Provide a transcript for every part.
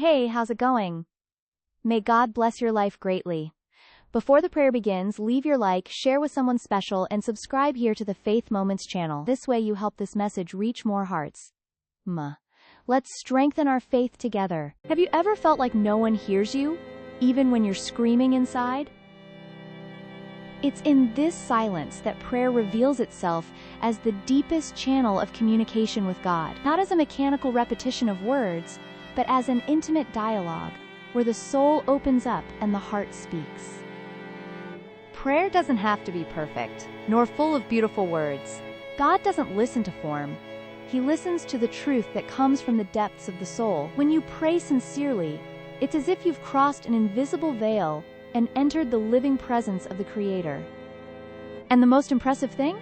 Hey, how's it going? May God bless your life greatly. Before the prayer begins, leave your like, share with someone special, and subscribe here to the Faith Moments channel. This way you help this message reach more hearts. Let's strengthen our faith together. Have you ever felt like no one hears you, even when you're screaming inside? It's in this silence that prayer reveals itself as the deepest channel of communication with God, not as a mechanical repetition of words, but as an intimate dialogue where the soul opens up and the heart speaks. Prayer doesn't have to be perfect, nor full of beautiful words. God doesn't listen to form. He listens to the truth that comes from the depths of the soul. When you pray sincerely, it's as if you've crossed an invisible veil and entered the living presence of the Creator. And the most impressive thing?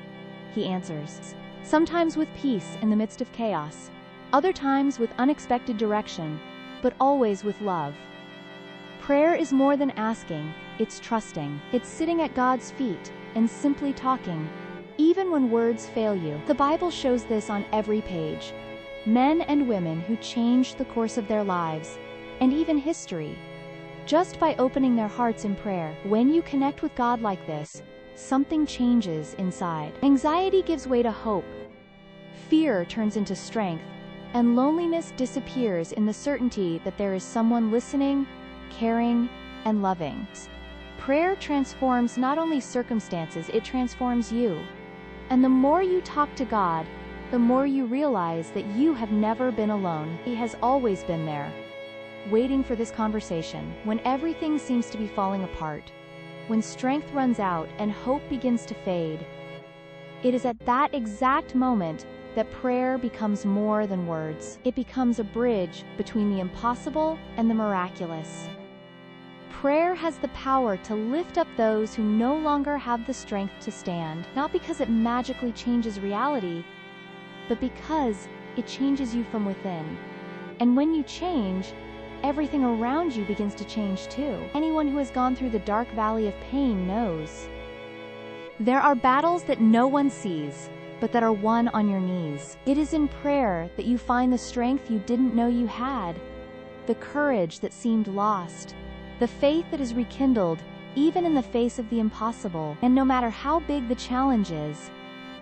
He answers. Sometimes with peace in the midst of chaos, other times with unexpected direction, but always with love. Prayer is more than asking, it's trusting. It's sitting at God's feet and simply talking, even when words fail you. The Bible shows this on every page. Men and women who changed the course of their lives, and even history, just by opening their hearts in prayer. When you connect with God like this, something changes inside. Anxiety gives way to hope. Fear turns into strength, and loneliness disappears in the certainty that there is someone listening, caring, and loving. Prayer transforms not only circumstances, it transforms you. And the more you talk to God, the more you realize that you have never been alone. He has always been there, waiting for this conversation. When everything seems to be falling apart, when strength runs out and hope begins to fade, it is at that exact moment that prayer becomes more than words. It becomes a bridge between the impossible and the miraculous. Prayer has the power to lift up those who no longer have the strength to stand, not because it magically changes reality, but because it changes you from within. And when you change, everything around you begins to change too. Anyone who has gone through the dark valley of pain knows. There are battles that no one sees, but that are won on your knees. It is in prayer that you find the strength you didn't know you had, the courage that seemed lost, the faith that is rekindled even in the face of the impossible. And no matter how big the challenge is,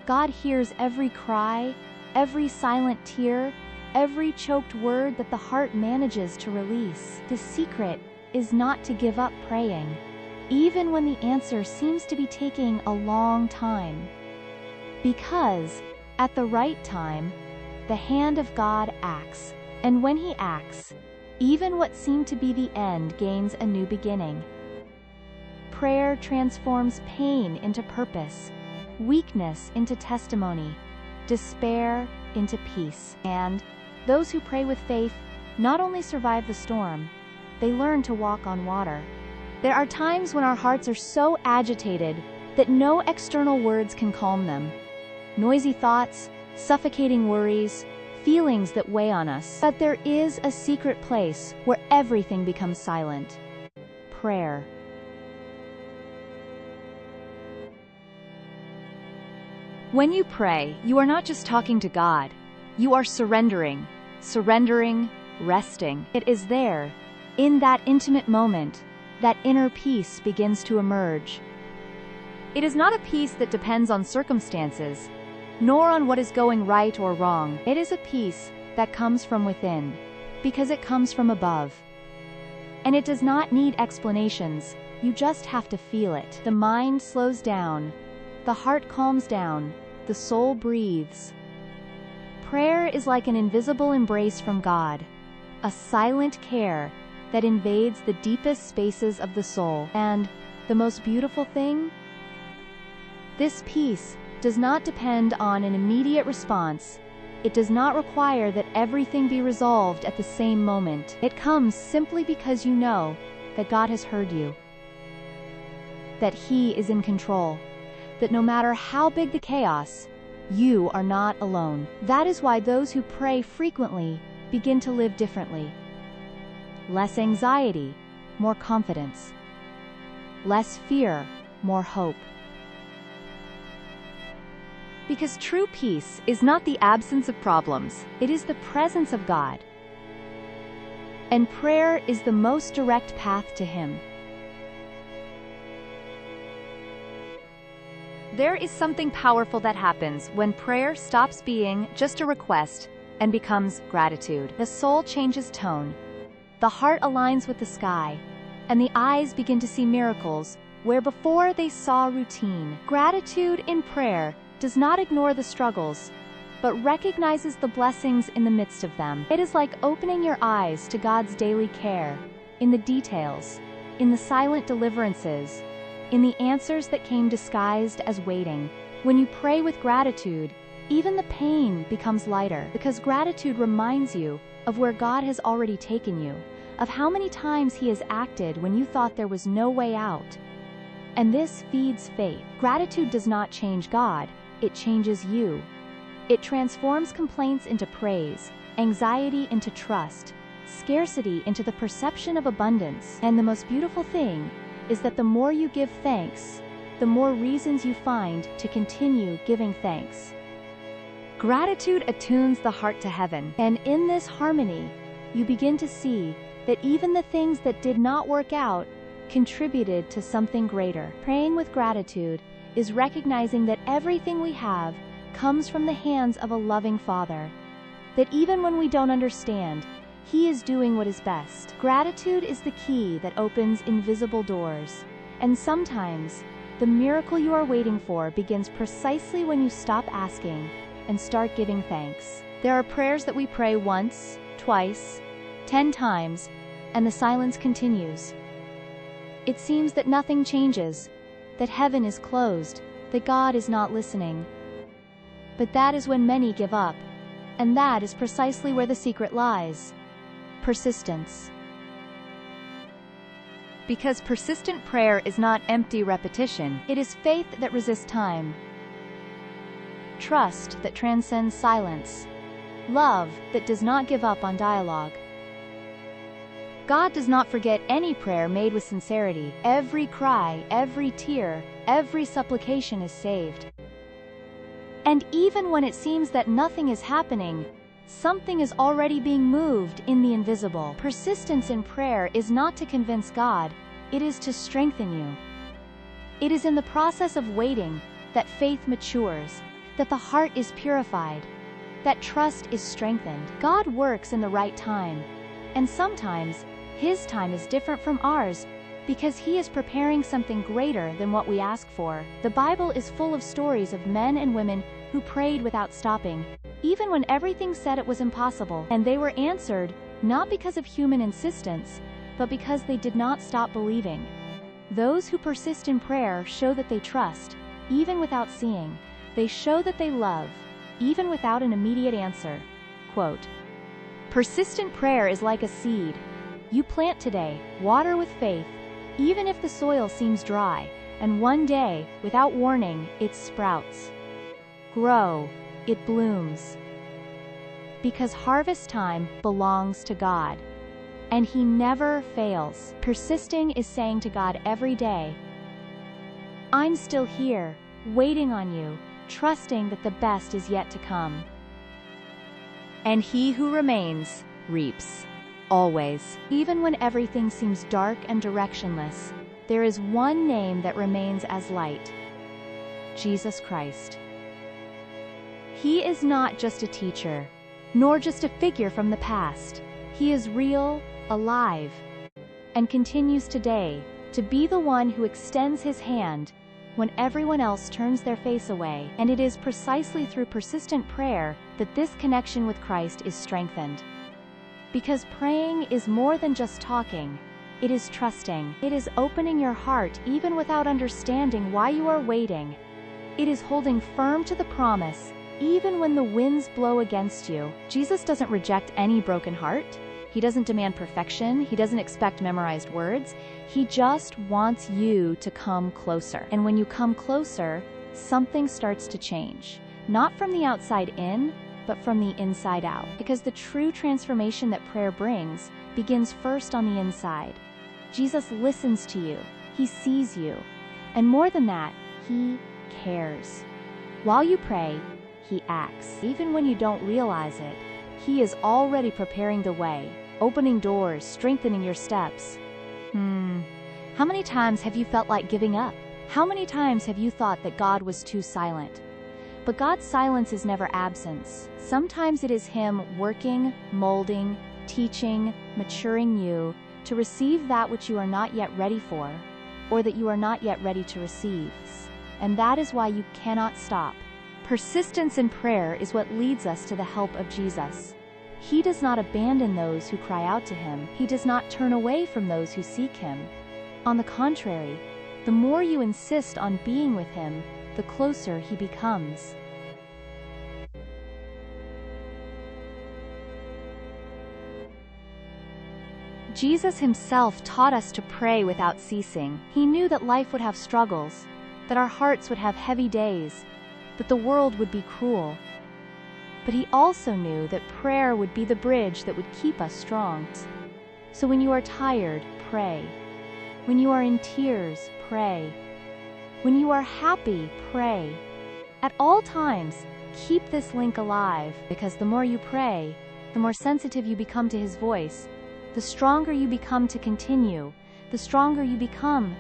God hears every cry, every silent tear, every choked word that the heart manages to release. The secret is not to give up praying, even when the answer seems to be taking a long time. Because, at the right time, the hand of God acts, and when He acts, even what seemed to be the end gains a new beginning. Prayer transforms pain into purpose, weakness into testimony, despair into peace. And those who pray with faith not only survive the storm, they learn to walk on water. There are times when our hearts are so agitated that no external words can calm them. Noisy thoughts, suffocating worries, feelings that weigh on us. But there is a secret place where everything becomes silent. Prayer. When you pray, you are not just talking to God. You are surrendering, resting. It is there, in that intimate moment, that inner peace begins to emerge. It is not a peace that depends on circumstances, nor on what is going right or wrong. It is a peace that comes from within, because it comes from above. And it does not need explanations, you just have to feel it. The mind slows down, the heart calms down, the soul breathes. Prayer is like an invisible embrace from God, a silent care that invades the deepest spaces of the soul. And the most beautiful thing? This peace does not depend on an immediate response. It does not require that everything be resolved at the same moment. It comes simply because you know that God has heard you, that He is in control, that no matter how big the chaos, you are not alone. That is why those who pray frequently begin to live differently. Less anxiety, more confidence. Less fear, more hope. Because true peace is not the absence of problems, it is the presence of God. And prayer is the most direct path to Him. There is something powerful that happens when prayer stops being just a request and becomes gratitude. The soul changes tone, the heart aligns with the sky, and the eyes begin to see miracles where before they saw routine. Gratitude in prayer does not ignore the struggles, but recognizes the blessings in the midst of them. It is like opening your eyes to God's daily care, in the details, in the silent deliverances, in the answers that came disguised as waiting. When you pray with gratitude, even the pain becomes lighter, because gratitude reminds you of where God has already taken you, of how many times He has acted when you thought there was no way out. And this feeds faith. Gratitude does not change God, it changes you. It transforms complaints into praise, anxiety into trust, scarcity into the perception of abundance. And the most beautiful thing is that the more you give thanks, the more reasons you find to continue giving thanks. Gratitude attunes the heart to heaven, and in this harmony, you begin to see that even the things that did not work out contributed to something greater. Praying with gratitude is recognizing that everything we have comes from the hands of a loving Father, that even when we don't understand, He is doing what is best. Gratitude is the key that opens invisible doors, and sometimes the miracle you are waiting for begins precisely when you stop asking and start giving thanks. There are prayers that we pray once, twice, 10 times, and the silence continues. It seems that nothing changes, that heaven is closed, that God is not listening. But that is when many give up, and that is precisely where the secret lies. Persistence. Because persistent prayer is not empty repetition, it is faith that resists time, trust that transcends silence, love that does not give up on dialogue. God does not forget any prayer made with sincerity. Every cry, every tear, every supplication is saved. And even when it seems that nothing is happening, something is already being moved in the invisible. Persistence in prayer is not to convince God, it is to strengthen you. It is in the process of waiting that faith matures, that the heart is purified, that trust is strengthened. God works in the right time, and sometimes His time is different from ours because He is preparing something greater than what we ask for. The Bible is full of stories of men and women who prayed without stopping, even when everything said it was impossible, and they were answered not because of human insistence, but because they did not stop believing. Those who persist in prayer show that they trust, even without seeing. They show that they love, even without an immediate answer. Quote, "Persistent prayer is like a seed. You plant today, water with faith, even if the soil seems dry, and one day, without warning, it sprouts. Grow, it blooms. Because harvest time belongs to God, and He never fails." Persisting is saying to God every day, "I'm still here, waiting on you, trusting that the best is yet to come." And he who remains reaps, always. Even when everything seems dark and directionless, there is one name that remains as light: Jesus Christ. He is not just a teacher, nor just a figure from the past. He is real, alive, and continues today to be the one who extends His hand when everyone else turns their face away. And it is precisely through persistent prayer that this connection with Christ is strengthened. Because praying is more than just talking, it is trusting. It is opening your heart even without understanding why you are waiting. It is holding firm to the promise, even when the winds blow against you. Jesus doesn't reject any broken heart. He doesn't demand perfection. He doesn't expect memorized words. He just wants you to come closer. And when you come closer, something starts to change. Not from the outside in, but from the inside out. Because the true transformation that prayer brings begins first on the inside. Jesus listens to you. He sees you. And more than that, He cares. While you pray, He acts. Even when you don't realize it, He is already preparing the way, opening doors, strengthening your steps. How many times have you felt like giving up? How many times have you thought that God was too silent? But God's silence is never absence. Sometimes it is Him working, molding, teaching, maturing you to receive that which you are not yet ready for, or that you are not yet ready to receive. And that is why you cannot stop. Persistence in prayer is what leads us to the help of Jesus. He does not abandon those who cry out to Him. He does not turn away from those who seek Him. On the contrary, the more you insist on being with Him, the closer He becomes. Jesus Himself taught us to pray without ceasing. He knew that life would have struggles, that our hearts would have heavy days, that the world would be cruel. But He also knew that prayer would be the bridge that would keep us strong. So when you are tired, pray. When you are in tears, pray. When you are happy, pray. At all times, keep this link alive, because the more you pray, the more sensitive you become to His voice, the stronger you become to continue, the stronger you become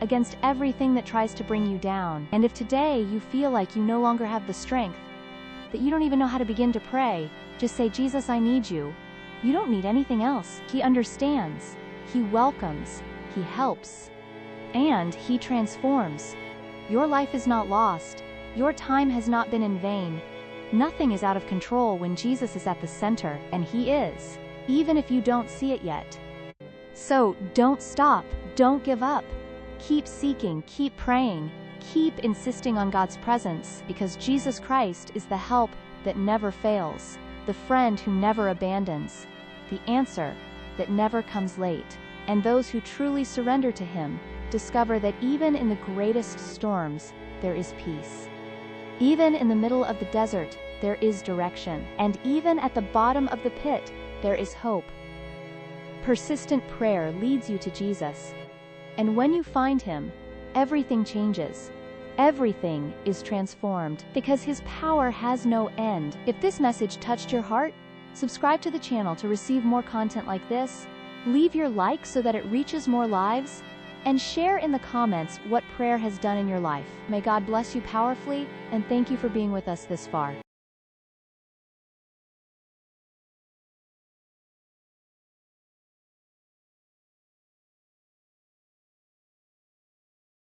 against everything that tries to bring you down. And if today you feel like you no longer have the strength, that you don't even know how to begin to pray, just say, Jesus, I need you. You don't need anything else. He understands. He welcomes. He helps. And He transforms. Your life is not lost. Your time has not been in vain. Nothing is out of control when Jesus is at the center, and He is, even if you don't see it yet. So, don't stop. Don't give up. Keep seeking, keep praying, keep insisting on God's presence, because Jesus Christ is the help that never fails, the friend who never abandons, the answer that never comes late. And those who truly surrender to Him discover that even in the greatest storms, there is peace. Even in the middle of the desert, there is direction. And even at the bottom of the pit, there is hope. Persistent prayer leads you to Jesus. And when you find Him, everything changes. Everything is transformed, because His power has no end. If this message touched your heart, subscribe to the channel to receive more content like this. Leave your like so that it reaches more lives, and share in the comments what prayer has done in your life. May God bless you powerfully, and thank you for being with us this far.